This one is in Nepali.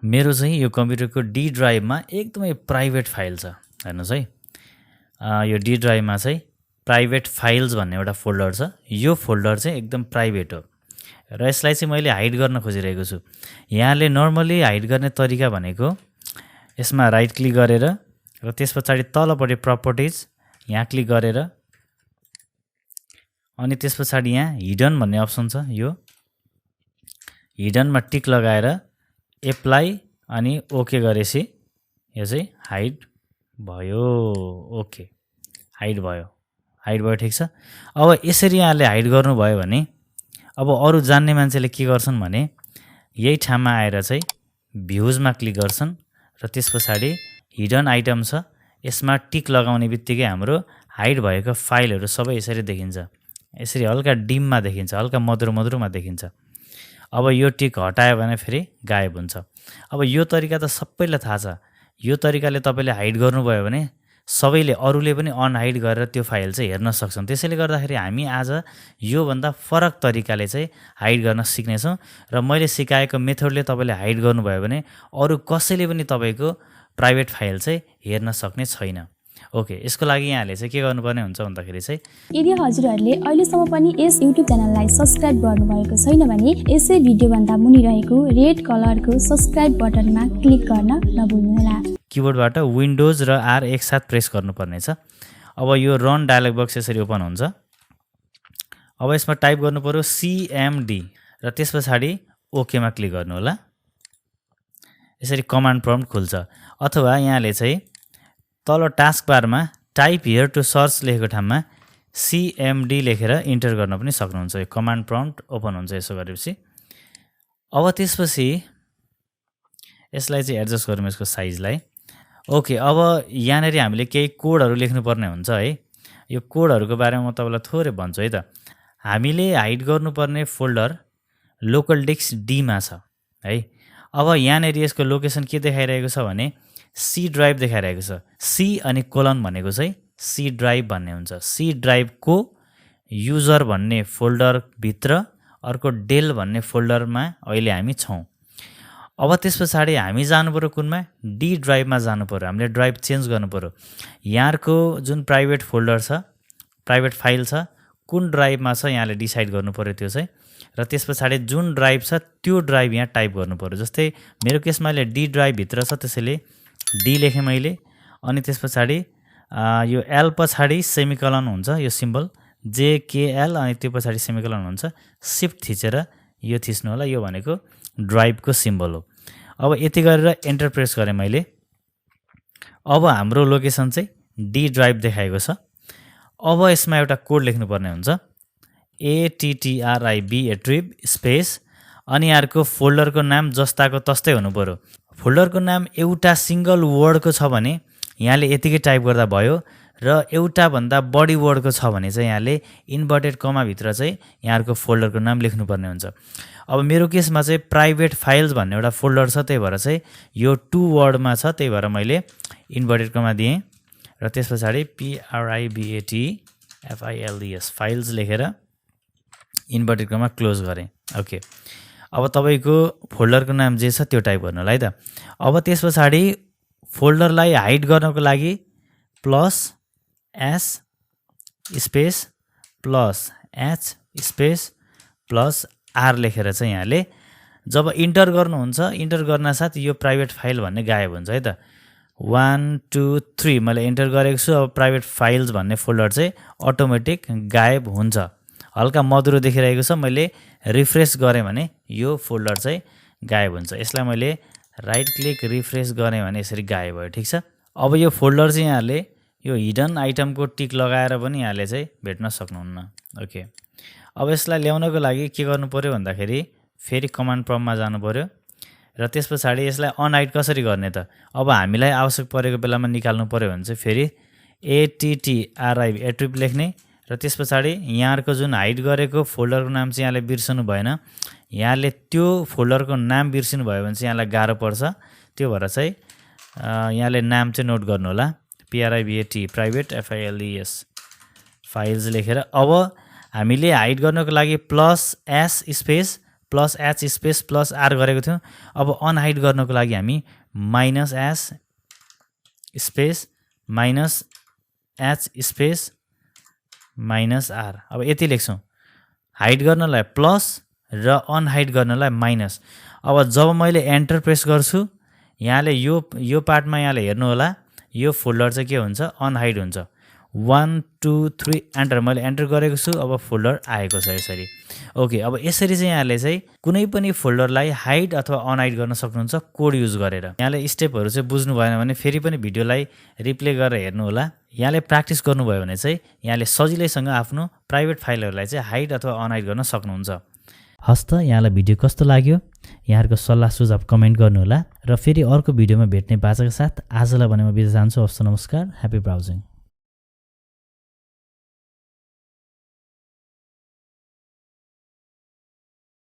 मेरो चाहिँ यो कम्प्युटरको डी ड्राइभमा एकदमै प्राइभेट फाइल छ हेर्नुहोस् है। यो डी ड्राइभमा चाहिँ प्राइभेट फाइल्स भन्ने एउटा फोल्डर छ। यो फोल्डर चाहिँ एकदम प्राइभेट हो र यसलाई चाहिँ मैले हाइड गर्न खोजिरहेको छु। यहाँले नर्मली हाइड गर्ने तरिका भनेको यसमा राइट क्लिक गरेर र त्यस पछाडि तलपट्टि प्रपर्टिज यहाँ क्लिक गरेर अनि त्यस पछाडि यहाँ हिडन भन्ने अप्सन छ। यो हिडनमा टिक लगाएर एप्लाई अनि ओके गरेपछि यो चाहिँ हाइड भयो। ओके हाइड भयो ठिक छ। अब यसरी यहाँले हाइड गर्नुभयो भने अब अरू जान्ने मान्छेले के गर्छन् भने यही ठाउँमा आएर चाहिँ भ्युजमा क्लिक गर्छन् र त्यस पछाडि हिडन आइटम छ यसमा टिक लगाउने बित्तिकै हाम्रो हाइड भएको फाइलहरू सबै यसरी देखिन्छ। यसरी हल्का डिममा देखिन्छ, हल्का मधुरमा देखिन्छ। अब यो टिक हटायो भने फेरि गायब हुन्छ। अब यो तरिका त सबैलाई थाहा छ। यो तरिकाले तपाईँले हाइड गर्नुभयो भने सबैले अरूले पनि अनहाइड गरेर त्यो फाइल चाहिँ हेर्न सक्छन्। त्यसैले गर्दाखेरि हामी आज योभन्दा फरक तरिकाले चाहिँ हाइड गर्न सिक्नेछौँ र मैले सिकाएको मेथडले तपाईँले हाइड गर्नुभयो भने अरू कसैले पनि तपाईँको प्राइभेट फाइल चाहिँ हेर्न सक्ने छैन। ओके, यसको लागि यहाँले चाहिँ के गर्नुपर्ने हुन्छ भन्दाखेरि चाहिँ यदि हजुरहरूले अहिलेसम्म पनि यस युट्युब च्यानललाई सब्स्क्राइब गर्नुभएको छैन भने यसै भिडियोभन्दा मुनि रहेको रेड कलरको सब्स्क्राइब बटनमा क्लिक गर्न नभुल्नुहोला। किबोर्डबाट विन्डोज र आर एकसाथ प्रेस गर्नुपर्ने छ। अब यो रन डायलग बक्स यसरी ओपन हुन्छ। अब यसमा टाइप गर्नु पर्यो CMD र त्यस पछाडि ओकेमा क्लिक गर्नु होला। यसरी कमान्ड प्रम्प्ट खुल्छ। अथवा यहाँले चाहिँ तल टास्क बारमा टाइप हियर टु सर्च लेखेको ठाउँमा CMD लेखेर इन्टर गर्न पनि सक्नुहुन्छ। यो कमान्ड प्रम्प्ट ओपन हुन्छ यसो गरेपछि। अब त्यसपछि यसलाई चाहिँ एडजस्ट गरौँ यसको साइजलाई। ओके, अब यहाँनिर हामीले केही कोडहरू लेख्नुपर्ने हुन्छ है। यो कोडहरूको बारेमा म तपाईँलाई थोरै भन्छु है त। हामीले हाइड गर्नुपर्ने फोल्डर लोकल डिस्क डीमा छ है। अब यहाँनिर यसको लोकेसन के देखाइरहेको छ भने सी ड्राइभ देखाइरहेको छ। सी अनि कोलन भनेको चाहिँ सी ड्राइभ भन्ने हुन्छ। सी ड्राइभको युजर भन्ने फोल्डरभित्र अर्को डेल भन्ने फोल्डरमा अहिले हामी छौँ। अब त्यस पछाडि हामी जानु पर्यो कुनमा डी ड्राइभमा जानु पर्यो। हामीले ड्राइभ चेन्ज गर्नु पर्यो। यहाँको जुन प्राइभेट फोल्डर छ, प्राइभेट फाइल छ, कुन ड्राइभमा छ यहाँले डिसाइड गर्नु पर्यो त्यो चाहिँ। र त्यस पछाडि जुन ड्राइभ छ त्यो ड्राइभ यहाँ टाइप गर्नु पर्यो। जस्तै मेरो केसमा अहिले डी ड्राइभभित्र छ त्यसैले डी लेखेँ मैले। अनि त्यस पछाडि यो एल पछाडि सेमिकलन हुन्छ, यो सिम्बल JKL अनि त्यो पछाडि सेमिकलन हुन्छ। सिफ्ट थिचेर यो थिच्नु होला। यो भनेको ड्राइभको सिम्बल हो। अब यति गरेर एन्टर प्रेस गरेँ मैले। अब हाम्रो लोकेसन चाहिँ डी ड्राइभ देखाएको छ। अब यसमा एउटा कोड लेख्नुपर्ने हुन्छ ATTRIB स्पेस अनि अर्को फोल्डरको नाम जस्ताको तस्तै हुनु पर्यो। फोल्डरको नाम एउटा सिङ्गल वर्डको छ भने यहाँले यतिकै टाइप गर्दा भयो र एउटा भन्दा बढी वर्डको छ भने चाहिँ यहाँले इन्भर्टेड कमाभित्र चाहिँ यहाँको फोल्डरको नाम लेख्नुपर्ने हुन्छ। अब मेरो केसमा चाहिँ प्राइभेट फाइल्स भन्ने एउटा फोल्डर छ, त्यही भएर चाहिँ यो 2 वर्डमा छ, त्यही भएर मैले इन्भर्टेड कमा दिएँ र त्यस पछाडि PRIVATFILES फाइल्स लेखेर इन्भर्टेड कमा क्लोज गरेँ। ओके, अब तपाईँको फोल्डरको नाम जे छ त्यो टाइप गर्नु होला है त। अब त्यस पछाडि फोल्डरलाई हाइड गर्नको लागि +S space +H space +R लेखेर चाहिँ यहाँले जब इन्टर गर्नुहुन्छ, इन्टर गर्न साथ यो प्राइभेट फाइल भन्ने गायब हुन्छ है त। 1 2 3 मैले इन्टर गरेको छु। अब प्राइभेट फाइल्स भन्ने फोल्डर चाहिँ अटोमेटिक गायब हुन्छ। हल्का मधुरो देखिरहेको छ। मैले रिफ्रेस गरेँ भने यो फोल्डर चाहिँ गायब हुन्छ। यसलाई मैले राइट क्लिक रिफ्रेस गरेँ भने यसरी गायब भयो। ठिक छ। अब यो फोल्डर चाहिँ यहाँले यो हिडन आइटमको टिक लगाएर पनि यहाँले चाहिँ भेट्न सक्नुहुन्न। ओके, अब यसलाई ल्याउनको लागि के गर्नु पर्यो भन्दाखेरि फेरि कमान्ड प्रम्प्टमा जानु पर्यो र त्यस पछाडि यसलाई अनहाइड कसरी गर्ने त। अब हामीलाई आवश्यक परेको बेलामा निकाल्नु पर्यो भने चाहिँ फेरि ATTRIB लेख्ने र त्यस पछाडि यहाँको जुन हाइड गरेको फोल्डरको नाम चाहिँ यहाँले बिर्सनु भएन। यहाँले त्यो फोल्डरको नाम बिर्सिनु भयो भने चाहिँ यहाँलाई गाह्रो पर्छ। त्यो भएर चाहिँ यहाँले नाम चाहिँ नोट गर्नु होला। PRIVAT प्राइभेट FILES फाइल्स लेखेर अब हामीले हाइड गर्नको लागि +S space plus H space plus R गरेको थियौँ। अब अनहाइड गर्नको लागि हामी minus H space minus H space minus R, अब यति लेख्छौँ। हाइड गर्नलाई प्लस र अनहाइड गर्नलाई माइनस। अब जब मैले एन्टर प्रेस गर्छु यहाँले यो पार्टमा यहाँले हेर्नु होला, यो फोल्डर चाहिँ के हुन्छ, अनहाइड हुन्छ। 1 2 3 एन्टर, मैले एन्टर गरेको छु। अब फोल्डर आएको छ यसरी। ओके, अब यसरी चाहिँ यहाँले चाहिँ कुनै पनि फोल्डरलाई हाइड अथवा अनहाइड गर्न सक्नुहुन्छ कोड युज गरेर। यहाँले स्टेपहरू चाहिँ बुझ्नु भएन भने फेरि पनि भिडियोलाई रिप्ले गरेर हेर्नु होला। यहाँले प्र्याक्टिस गर्नुभयो भने चाहिँ यहाँले सजिलैसँग आफ्नो प्राइभेट फाइलहरूलाई चाहिँ हाइड अथवा अनहाइड गर्न सक्नुहुन्छ। हस् त, यहाँलाई भिडियो कस्तो लाग्यो? यहाँहरूको सल्लाह सुझाव कमेन्ट गर्नुहोला र फेरि अर्को भिडियोमा भेट्ने बाचाका साथ आजलाई भने म बिदा चाहन्छु। हस् त, नमस्कार, ह्यापी ब्राउजिङ।